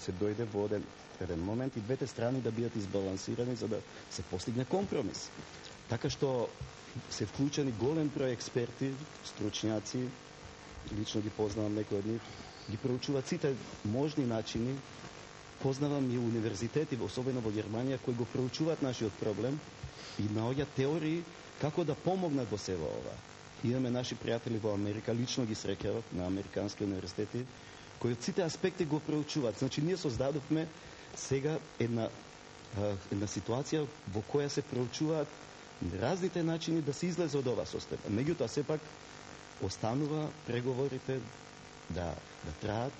се дојде во еден момент и двете страни да бидат избалансирани за да се постигне компромис. Така што се вклучени голем број експерти, стручњаци, лично ги познавам некои од нив, ги проучуваат сите можни начини. Познавам и универзитети, особено во Германија, кои го проучуваат нашиот проблем и наоѓаат теории како да помогнат во сева ова. Имаме наши пријатели во Америка, лично ги среќавав на американски универзитети, кои од сите аспекти го проучуваат. Значи, ние создадовме сега една ситуација во која се проучуваат разните начини да се излезе од ова состојба. Меѓутоа, сепак, останува преговорите да траат,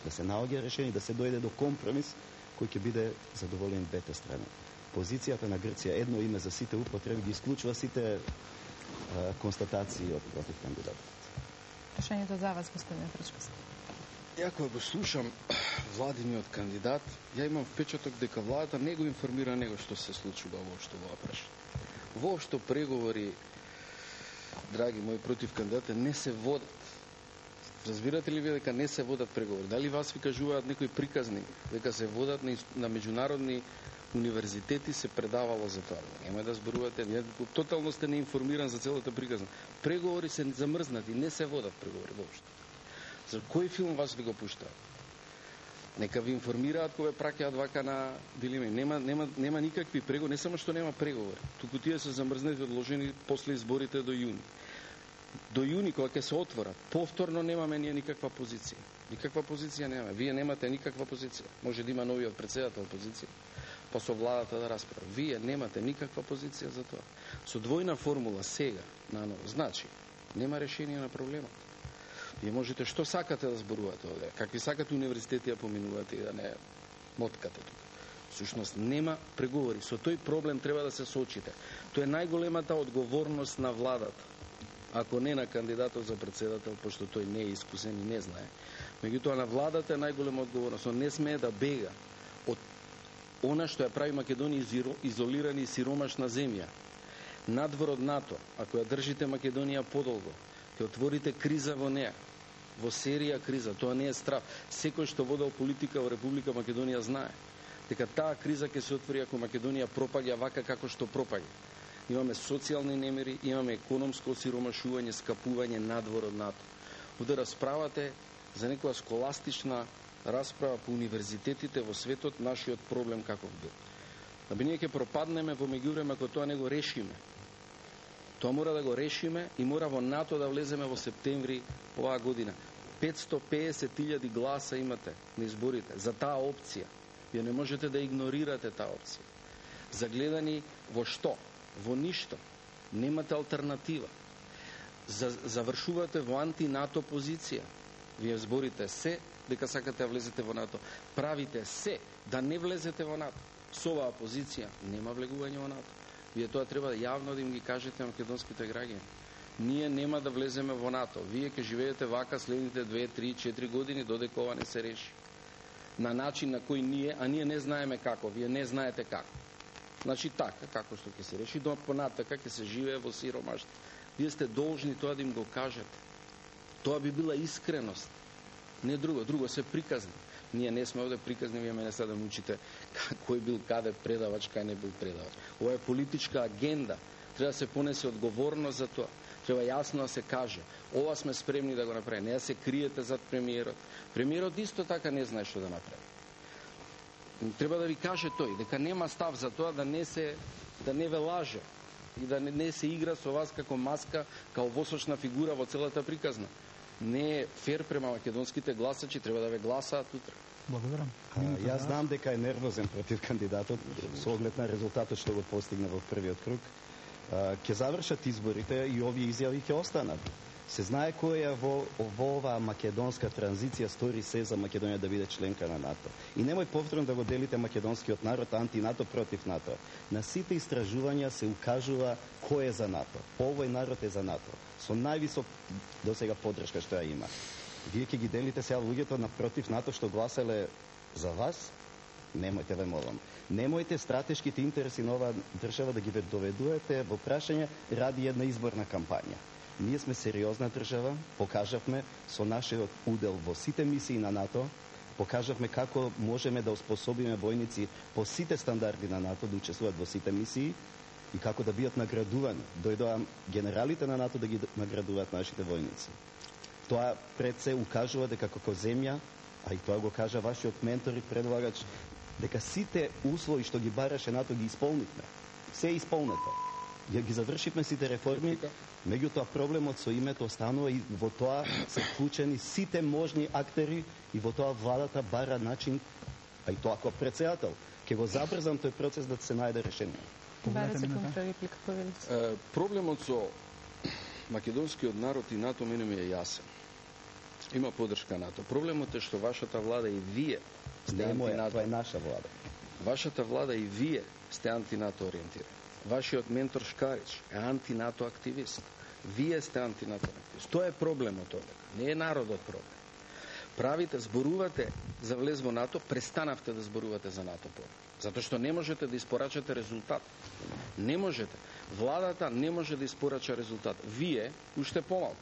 да се наоѓа решение, да се дојде до компромис кој ќе биде задоволен двете страни. Позицијата на Грција, едно име за сите употреби, ги исклучува сите констатации од против кандидатот. Решението за вас, господин Пречковски. Ја кога го слушам владиниот кандидат, ја имам впечаток дека владата не го информира него што се случува воопшто во прашање. Воопшто преговори, драги мои, против кандидата не се водат. Разбирате ли вие дека не се водат преговори? Дали вас ви кажуваат некои приказни дека се водат на меѓународни универзитети се предавало за тоа? Нема да зборувате, тотално сте неинформиран за целата приказна. Преговори се замрзнати, не се водат преговори воопшто. За кој филм вас ви го пуштаат? Нека ви информираат кога праќаат вака на дилеми. Нема никакви преговори, не само што нема преговори, туку тие се замрзнати одложени после изборите до јуни. До јуни, кога ќе се отворат, повторно немаме ние никаква позиција. Никаква позиција немаме. Вие немате никаква позиција. Може да има новиот претседател позиција, па со владата да расправа. Вие немате никаква позиција за тоа. Со двојна формула сега, наново, значи, нема решение на проблемот. Вие можете што сакате да зборувате овде, какви сакате универзитети ја поминувате и да не моткате тука. Всушност нема преговори. Со тој проблем треба да се соочите. Тоа е најголемата одговорност на владата. Ако не на кандидатот за председател, пошто тој не е искусен и не знае. Меѓутоа на владата е најголема одговорност. Он не смее да бега од она што ја прави Македонија изолирана и сиромашна земја. Надвор од НАТО, ако ја држите Македонија подолго, ќе отворите криза во неа, во серија криза. Тоа не е страв. Секој што водел политика во Република Македонија знае дека таа криза ќе се отвори ако Македонија пропаѓа вака како што пропаѓа. Имаме социјални немири, имаме економско осиромашување, скапување надвор од НАТО. Овде расправате за некоја сколастична расправа по универзитетите во светот, нашиот проблем каков бил. Аби ние ќе пропаднеме во меѓувреме ако тоа не го решиме. Тоа мора да го решиме и мора во НАТО да влеземе во септември оваа година. 550.000 гласа имате на изборите за таа опција. Вие не можете да игнорирате таа опција. Загледани во што? Во ништо. Немате алтернатива. Завршувате во анти-НАТО позиција. Вие зборите се дека сакате да влезете во НАТО. Правите се да не влезете во НАТО. Со оваа позиција нема влегување во НАТО. Вие тоа треба јавно да им ги кажете на македонските граѓани. Ние нема да влеземе во НАТО. Вие ќе живеете вака следните 2, 3, 4 години додека ова не се реши. На начин на кој ние, а ние не знаеме како, вие не знаете како. Значи така, како што ќе се реши, но понатака ќе се живее во сиромаштво. Вие сте должни тоа да им го кажете. Тоа би била искреност. Не друго, друго се приказни. Ние не сме овде приказни, вие мене сега да учите кој бил каде предавач, кај не бил предавач. Ова е политичка агенда. Треба да се понесе одговорност за тоа. Треба јасно да се каже. Ова сме спремни да го направиме. Не да се криете зад премиерот. Премиерот исто така не знае што да направи. Треба да ви каже тој дека нема став за тоа да не ве лаже и да не се игра со вас како маска, како восочна фигура во целата приказна. Не е фер према македонските гласачи, треба да ве гласаат утре. Благодарам. Јас знам дека е нервозен против кандидатот со оглед на резултатот што го постигна во првиот круг. Ќе завршат изборите и овие изјави ќе останат. Се знае која во оваа македонска транзиција стори се за Македонија да биде членка на НАТО. И немој повторно да го делите македонскиот народ анти-НАТО против НАТО. На сите истражувања се укажува кој е за НАТО. Овој народ е за НАТО. Со највисок до сега поддршка што ја има. Вие ќе ги делите сега луѓето на против НАТО што гласале за вас? Немојте, ве молам. Немојте стратешките интереси на оваа држава да ги доведувате во прашање ради една изборна кампања. Ние сме сериозна држава, покажавме со нашиот удел во сите мисии на НАТО, покажавме како можеме да оспособиме војници по сите стандарди на НАТО да учествуваат во сите мисии и како да бидат наградувани. Дојдоа генералите на НАТО да ги наградуваат нашите војници. Тоа пред се укажува дека како земја, а и тоа го кажа вашиот ментор и предлагач, дека сите услови што ги бараше НАТО ги исполнивме. Се е исполнето. Ја ги завршивме сите реформи, меѓутоа проблемот со името останува и во тоа се вклучени сите можни актери и во тоа владата бара начин, а и тоа како председател, ќе го забрзам тој процес да се најде решение. 20 секунди реплика, повелице. Проблемот со македонскиот народ и НАТО мене ми е јасен. Има поддршка НАТО. Проблемот е што вашата влада и вие сте антинато. Тоа е наша влада. Вашата влада и вие сте антинато ориентирани. Вашиот ментор Шкарич е антинато активист. Вие сте антинато активист. Тоа е проблемот овде. Не е народот проблем. Правите, зборувате за влез во НАТО, престанавте да зборувате за НАТО проблем. Затоа што не можете да испорачате резултат. Не можете. Владата не може да испорача резултат. Вие уште помалку.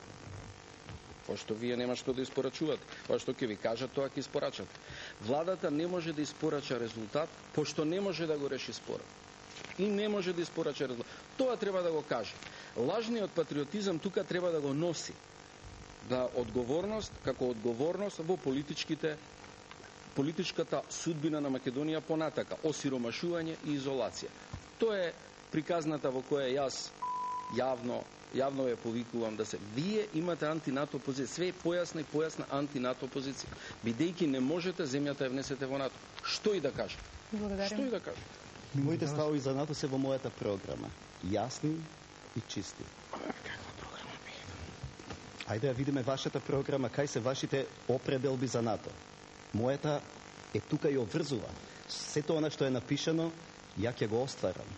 Пошто вие нема што да испорачувате. Па што ќе ви кажат, тоа ќе испорачате. Владата не може да испорача резултат, пошто не може да го реши спорот. И не може да испорача резултат. Тоа треба да го каже. Лажниот патриотизам тука треба да го носи. Да одговорност, како одговорност во политичката судбина на Македонија понатака, осиромашување и изолација. Тоа е приказната во која јас јавно ја повикувам да се. Вие имате антинато позиција, све појасна и појасна антинато позиција. Бидејќи не можете земјата ја внесете во НАТО. Што и да кажете? Благодарим. Што и да кажете? Моите ставови за НАТО се во мојата програма. Јасни и чисти. Каква програма би? Ајде да видиме вашата програма, кај се вашите определби за НАТО. Мојата е тука и обврзува. Сето она што е напишано, ја ќе го остварам.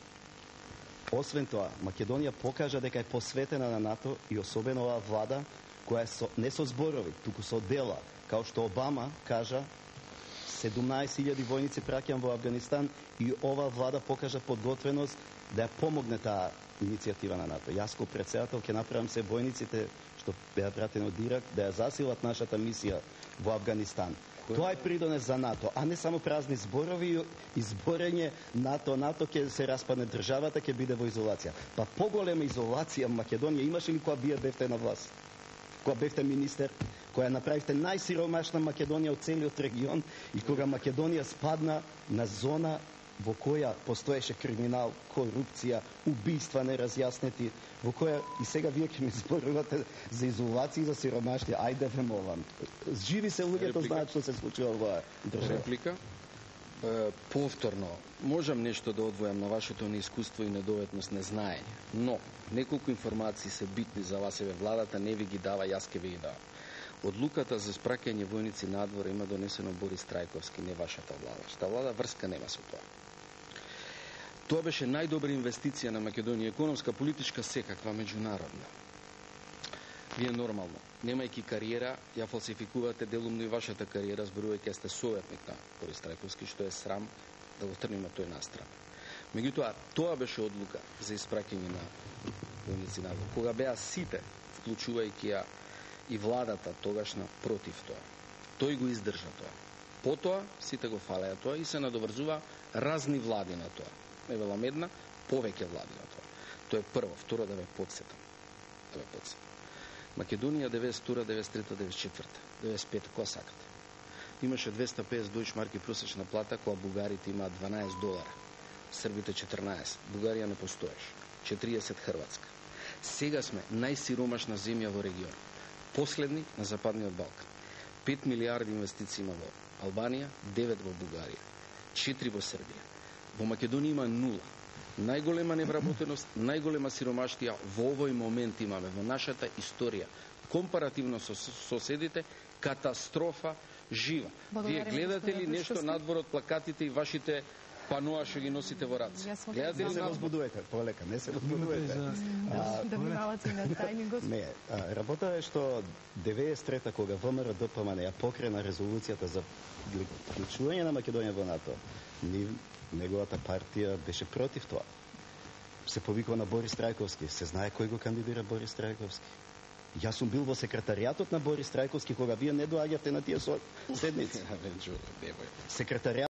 Освен тоа, Македонија покажа дека е посветена на НАТО и особено оваа влада, која е не со зборови, туку со дела, као што Обама кажа, 17.000 војници праќам во Афганистан и ова влада покажа подготвеност да ја помогне таа иницијатива на НАТО. Јас како председател ќе направам се војниците што беа пратени од Ирак да ја засилат нашата мисија во Афганистан. Тоа е придонес за НАТО, а не само празни зборови и зборење НАТО ќе се распадне државата, ќе биде во изолација. Па поголема изолација Македонија имаше ли кога вие бевте на власт? Кога бевте министер, која направивте најсиромашна Македонија од целиот регион и кога Македонија спадна на зона во која постоеше криминал, корупција, убиства неразјаснети, во која и сега вие ќе ми зборувате за изолација и за сиромаштија. Ајде ве молам. Живи се луѓето знаат што се случува во држава. Реплика. Повторно, можам нешто да одвојам на вашето неискуство и недоветност, незнаење, но неколку информации се битни за вас, еве владата не ви ги дава, јас ќе ви ги давам. Одлуката за спраќање војници надвор има донесено Борис Трајковски, не вашата влада. Вашата влада врска нема со тоа. Тоа беше најдобра инвестиција на Македонија, економска, политичка, секаква, меѓународна. Вие нормално, немајќи кариера, ја фалсификувате делумно и вашата кариера, зборувајќи сте советник на Борис Трајковски, што е срам да го трнеме тој настрана. Меѓутоа, тоа беше одлука за испраќање на војници надвор. Кога беа сите, вклучувајќи ја и владата тогашна, против тоа. Тој го издржа тоа. Потоа сите го фалеа тоа и се надоврзува разни влади на тоа. Не велам една, повеќе влади на тоа. Тоа е прво. Второ, да ве подсетам. Македонија 92, 93, 94, 95, која сакате. Имаше 250 дојчмарки просечна плата, која бугарите имаат $12, србите 14. Бугарија не постоеше. 40 Хрватска. Сега сме најсиромашна земја во регион. Последни на Западниот Балкан. 5 милиарди инвестиции има во Албанија, 9 во Бугарија, 4 во Србија. Во Македонија има 0. Најголема невработеност, најголема сиромаштија во овој момент имаме во нашата историја. Компаративно со соседите, катастрофа жива. Вие гледате ли нешто надвор од плакатите и вашите паноа што ги носите во раце? Гледате ли се возбудувате, полека, не се возбудувате. Да внимавате на тајнингот. Не, работа е што 93-та кога ВМРО ДПМН ја покрена резолуцијата за вклучување на Македонија во НАТО, неговата партија беше против тоа. Се повикува на Борис Трајковски. Се знае кој го кандидира Борис Трајковски. Јас сум бил во секретаријатот на Борис Трајковски кога вие не доаѓавте на тие седници. Секретаријатот